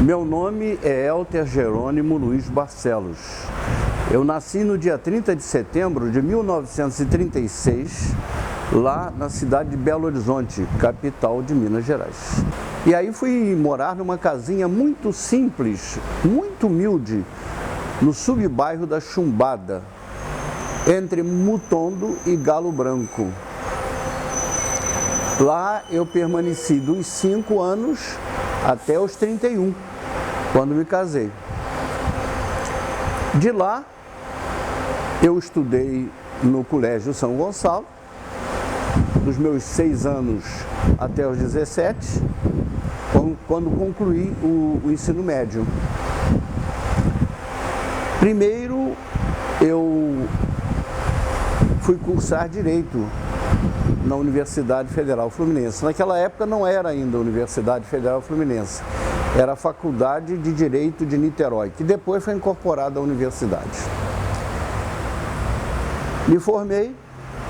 Meu nome é Elter Jerônimo Luiz Barcelos. Eu nasci no dia 30 de setembro de 1936, lá na cidade de Belo Horizonte, capital de Minas Gerais. E aí fui morar numa casinha muito simples, muito humilde, no subbairro da Chumbada, entre Mutondo e Galo Branco. Lá eu permaneci dos 5 anos até os 31, quando me casei. De lá, eu estudei no Colégio São Gonçalo, dos meus 6 anos até os 17, quando concluí o ensino médio. Primeiro, eu fui cursar Direito na Universidade Federal Fluminense. Naquela época não era ainda a Universidade Federal Fluminense, era a Faculdade de Direito de Niterói, que depois foi incorporada à universidade. Me formei,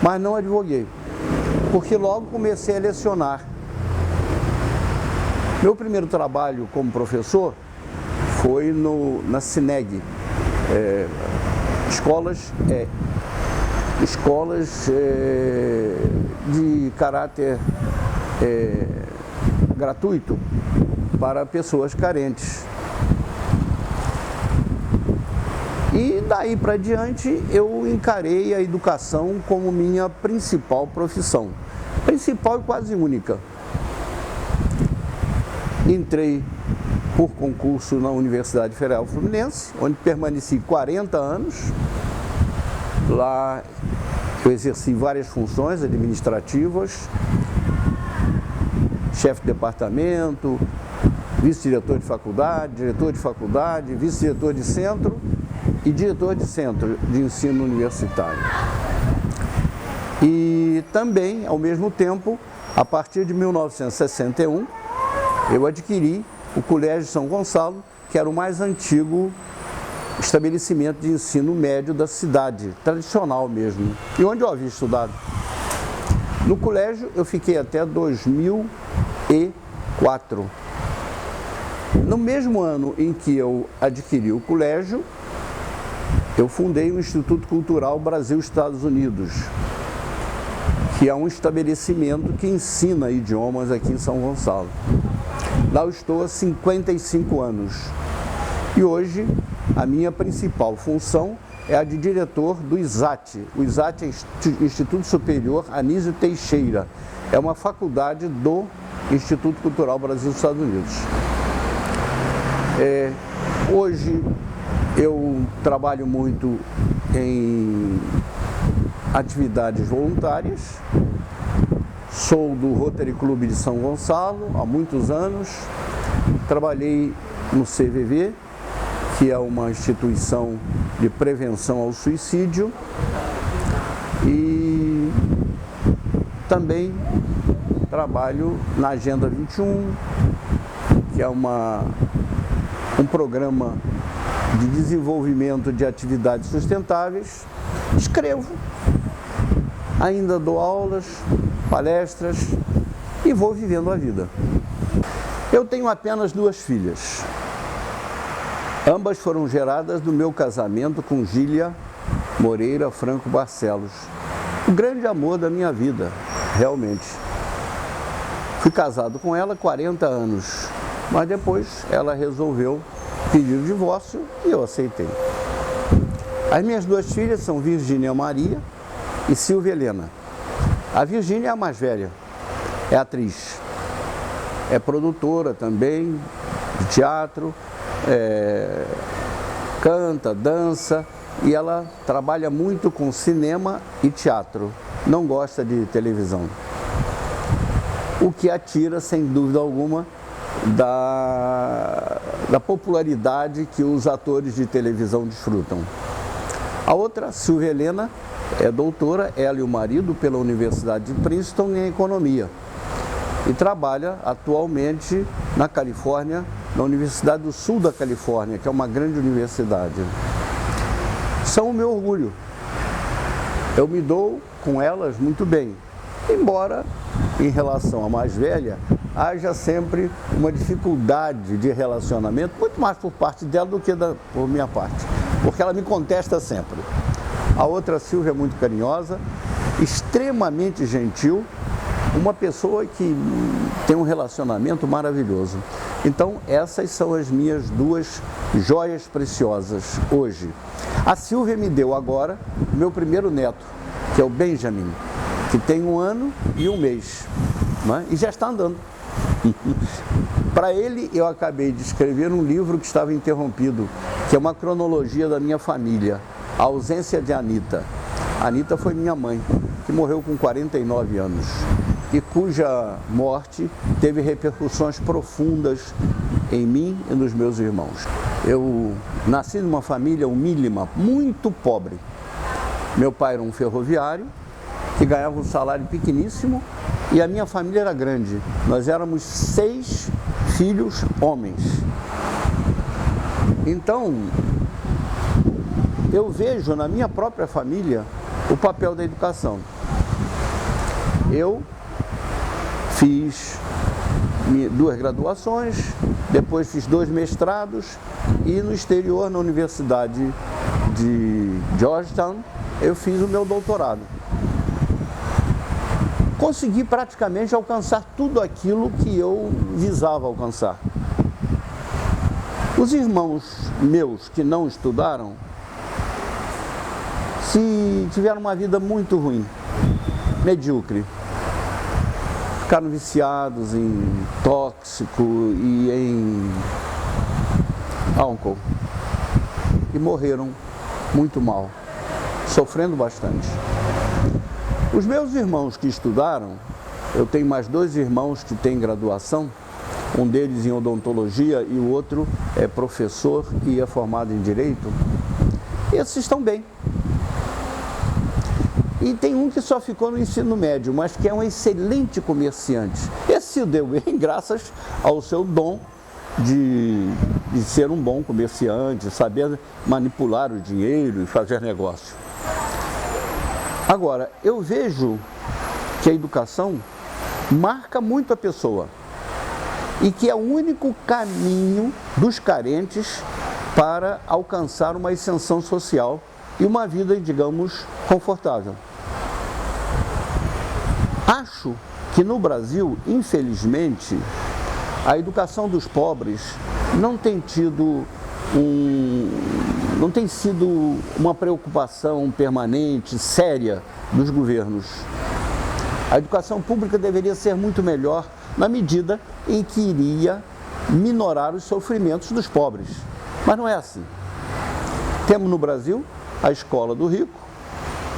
mas não advoguei, porque logo comecei a lecionar. Meu primeiro trabalho como professor foi na SINEG, escolas de caráter gratuito para pessoas carentes. E daí para diante eu encarei a educação como minha principal profissão, principal e quase única. Entrei por concurso na Universidade Federal Fluminense, onde permaneci 40 anos. Lá eu exerci várias funções administrativas, chefe de departamento, vice-diretor de faculdade, vice-diretor de centro e diretor de centro de ensino universitário. E também, ao mesmo tempo, a partir de 1961, eu adquiri o Colégio São Gonçalo, que era o mais antigo estabelecimento de ensino médio da cidade, tradicional mesmo, e onde eu havia estudado. No colégio eu fiquei até 2004. No mesmo ano em que eu adquiri o colégio, eu fundei o Instituto Cultural Brasil-Estados Unidos, que é um estabelecimento que ensina idiomas aqui em São Gonçalo. Lá eu estou há 55 anos. E hoje a minha principal função é a de diretor do ISAT. O ISAT é Instituto Superior Anísio Teixeira. É uma faculdade do Instituto Cultural Brasil-Estados Unidos. Hoje eu trabalho muito em atividades voluntárias. Sou do Rotary Club de São Gonçalo há muitos anos. Trabalhei no CVV, que é uma instituição de prevenção ao suicídio, e também trabalho na Agenda 21, que é um programa de desenvolvimento de atividades sustentáveis. Escrevo, ainda dou aulas, palestras e vou vivendo a vida. Eu tenho apenas 2 filhas. Ambas foram geradas do meu casamento com Gília Moreira Franco Barcelos. O grande amor da minha vida, realmente. Fui casado com ela há 40 anos, mas depois ela resolveu pedir o divórcio e eu aceitei. As minhas 2 filhas são Virgínia Maria e Silvia Helena. A Virgínia é a mais velha, é atriz, é produtora também de teatro, canta, dança, e ela trabalha muito com cinema e teatro, não gosta de televisão. O que a tira, sem dúvida alguma, da popularidade que os atores de televisão desfrutam. A outra, Silvia Helena, é doutora, ela e o marido, pela Universidade de Princeton em Economia, e trabalha atualmente na Califórnia, na Universidade do Sul da Califórnia, que é uma grande universidade. São o meu orgulho. Eu me dou com elas muito bem, embora, em relação à mais velha, haja sempre uma dificuldade de relacionamento, muito mais por parte dela do que por minha parte, porque ela me contesta sempre. A outra, Silvia, é muito carinhosa, extremamente gentil, uma pessoa que tem um relacionamento maravilhoso. Então, essas são as minhas duas joias preciosas hoje. A Silvia me deu agora meu primeiro neto, que é o Benjamin, que tem 1 ano e 1 mês, né? E já está andando. Para ele, eu acabei de escrever um livro que estava interrompido, que é uma cronologia da minha família, A Ausência de Anita. Anita foi minha mãe, que morreu com 49 anos e cuja morte teve repercussões profundas em mim e nos meus irmãos. Eu nasci numa família humílima, muito pobre. Meu pai era um ferroviário que ganhava um salário pequeníssimo e a minha família era grande. Nós éramos 6 filhos homens. Então, eu vejo na minha própria família o papel da educação. Eu fiz 2 graduações, depois fiz 2 mestrados e no exterior, na Universidade de Georgetown, eu fiz o meu doutorado. Consegui praticamente alcançar tudo aquilo que eu visava alcançar. Os irmãos meus que não estudaram tiveram uma vida muito ruim, medíocre. Ficaram viciados em tóxico e em álcool e morreram muito mal, sofrendo bastante. Os meus irmãos que estudaram, eu tenho mais 2 irmãos que têm graduação, um deles em odontologia e o outro é professor e é formado em direito. Esses estão bem. E tem um que só ficou no ensino médio, mas que é um excelente comerciante. Esse se deu bem graças ao seu dom de ser um bom comerciante, saber manipular o dinheiro e fazer negócio. Agora, eu vejo que a educação marca muito a pessoa e que é o único caminho dos carentes para alcançar uma ascensão social e uma vida, digamos, confortável. Acho que no Brasil, infelizmente, a educação dos pobres não tem sido uma preocupação permanente, séria dos governos. A educação pública deveria ser muito melhor na medida em que iria minorar os sofrimentos dos pobres. Mas não é assim. Temos no Brasil a escola do rico,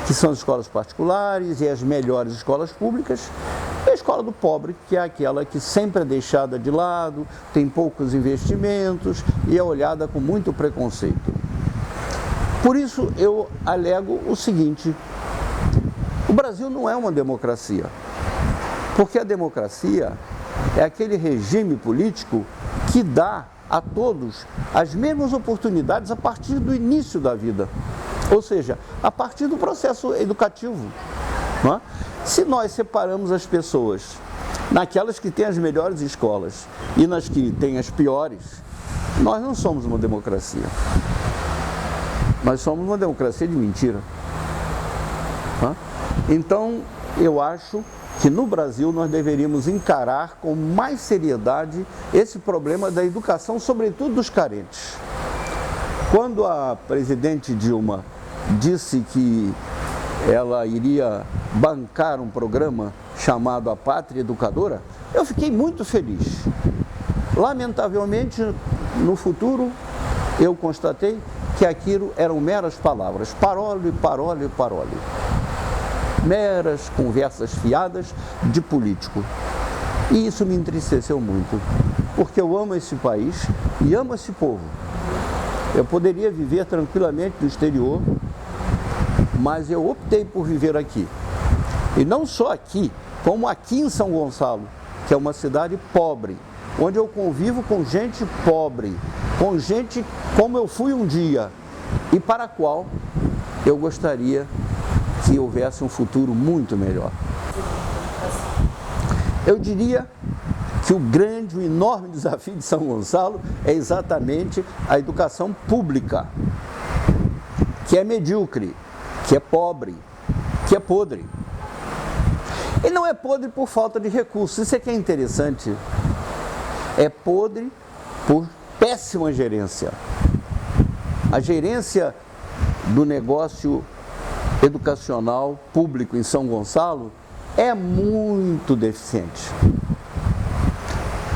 que são as escolas particulares e as melhores escolas públicas, e a escola do pobre, que é aquela que sempre é deixada de lado, tem poucos investimentos e é olhada com muito preconceito. Por isso eu alego o seguinte: o Brasil não é uma democracia, porque a democracia é aquele regime político que dá a todos as mesmas oportunidades a partir do início da vida. Ou seja, a partir do processo educativo. Não é? Se nós separamos as pessoas naquelas que têm as melhores escolas e nas que têm as piores, nós não somos uma democracia. Nós somos uma democracia de mentira. Não é? Então, eu acho que no Brasil nós deveríamos encarar com mais seriedade esse problema da educação, sobretudo dos carentes. Quando a presidente Dilma disse que ela iria bancar um programa chamado A Pátria Educadora, eu fiquei muito feliz. Lamentavelmente, no futuro, eu constatei que aquilo eram meras palavras, parole, parole, parole. Meras conversas fiadas de político. E isso me entristeceu muito, porque eu amo esse país e amo esse povo. Eu poderia viver tranquilamente no exterior, mas eu optei por viver aqui. E não só aqui, como aqui em São Gonçalo, que é uma cidade pobre, onde eu convivo com gente pobre, com gente como eu fui um dia, e para a qual eu gostaria que houvesse um futuro muito melhor. Eu diria que o enorme desafio de São Gonçalo é exatamente a educação pública, que é medíocre, que é pobre, que é podre. E não é podre por falta de recursos, isso é que é interessante. É podre por péssima gerência. A gerência do negócio educacional público em São Gonçalo é muito deficiente.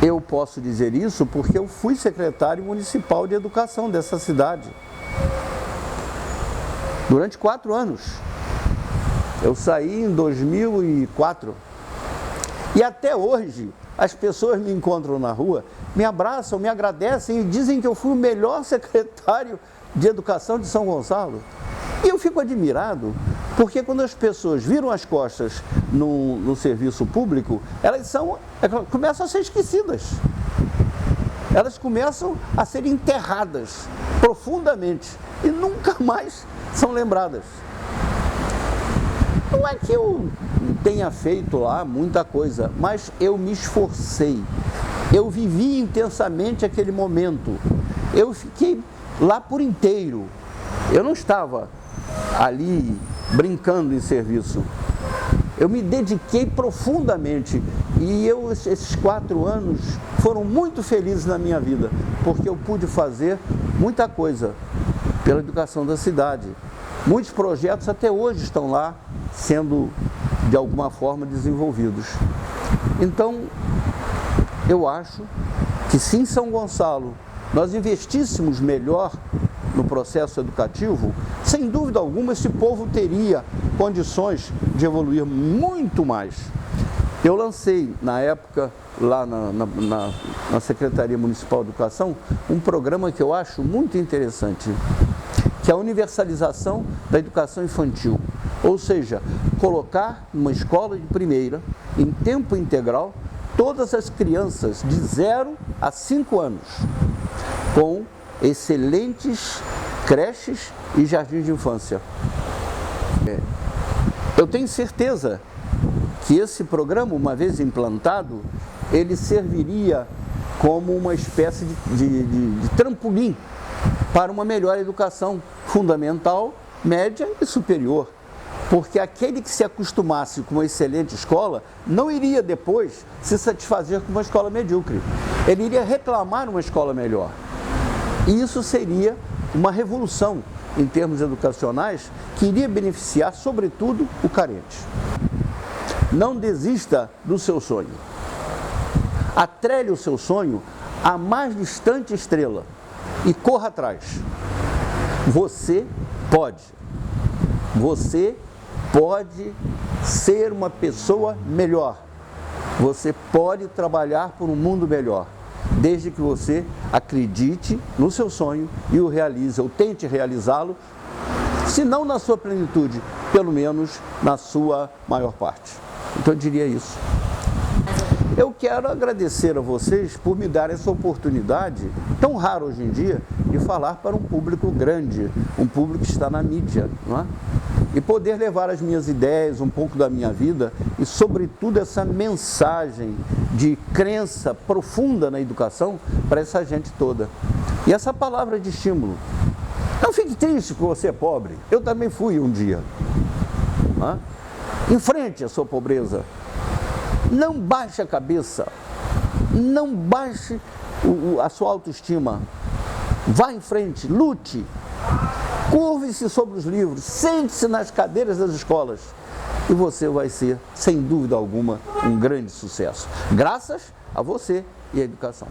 Eu posso dizer isso porque eu fui secretário municipal de educação dessa cidade durante 4 anos. Eu saí em 2004 e até hoje as pessoas me encontram na rua, me abraçam, me agradecem e dizem que eu fui o melhor secretário de educação de São Gonçalo. E eu fico admirado, porque quando as pessoas viram as costas no serviço público, elas começam a ser esquecidas. Elas começam a ser enterradas profundamente e nunca mais são lembradas. Não é que eu tenha feito lá muita coisa, mas eu me esforcei. Eu vivi intensamente aquele momento. Eu fiquei lá por inteiro. Eu não estava ali brincando em serviço. Eu me dediquei profundamente e esses 4 anos foram muito felizes na minha vida, porque eu pude fazer muita coisa pela educação da cidade. Muitos projetos até hoje estão lá sendo de alguma forma desenvolvidos. Então, eu acho que se em São Gonçalo nós investíssemos melhor no processo educativo, sem dúvida alguma esse povo teria condições de evoluir muito mais. Eu lancei, na época, lá na Secretaria Municipal de Educação, um programa que eu acho muito interessante, que é a universalização da educação infantil. Ou seja, colocar numa escola de primeira, em tempo integral, todas as crianças de 0 a 5 anos, com excelentes creches e jardins de infância. Eu tenho certeza que esse programa, uma vez implantado, ele serviria como uma espécie de trampolim para uma melhor educação fundamental, média e superior. Porque aquele que se acostumasse com uma excelente escola não iria depois se satisfazer com uma escola medíocre. Ele iria reclamar uma escola melhor. E isso seria uma revolução em termos educacionais que iria beneficiar, sobretudo, o carente. Não desista do seu sonho. Atrelhe o seu sonho à mais distante estrela e corra atrás. Você pode. Você pode ser uma pessoa melhor. Você pode trabalhar por um mundo melhor, desde que você acredite no seu sonho e o realize, ou tente realizá-lo, se não na sua plenitude, pelo menos na sua maior parte. Então eu diria isso. Eu quero agradecer a vocês por me dar essa oportunidade, tão rara hoje em dia, de falar para um público grande, um público que está na mídia, não é? E poder levar as minhas ideias, um pouco da minha vida e, sobretudo, essa mensagem de crença profunda na educação para essa gente toda. E essa palavra de estímulo. Não fique triste porque você é pobre. Eu também fui um dia. Não é? Enfrente a sua pobreza. Não baixe a cabeça. Não baixe a sua autoestima. Vá em frente, lute. Curve-se sobre os livros, sente-se nas cadeiras das escolas e você vai ser, sem dúvida alguma, um grande sucesso. Graças a você e à educação.